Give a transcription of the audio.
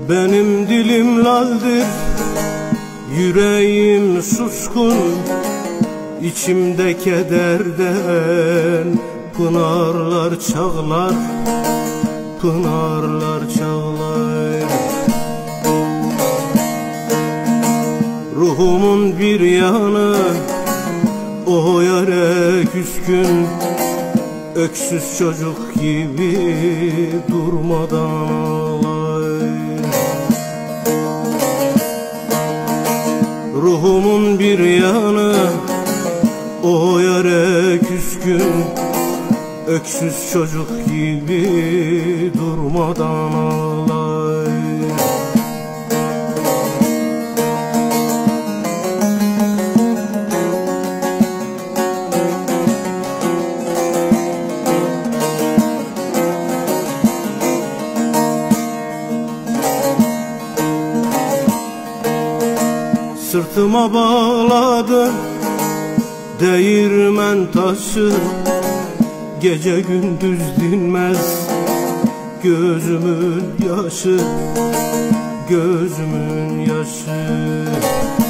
Benim dilim laldir, yüreğim suskun, İçimde kederden pınarlar çağlar, pınarlar çağlar. Ruhumun bir yanı o yare küskün, öksüz çocuk gibi durmadan ağlar. Ruhumun bir yanı o yare küskün, öksüz çocuk gibi durmadan ağlar. Sırtıma bağladı değirmen taşı, gece gündüz dinmez gözümün yaşı, gözümün yaşı.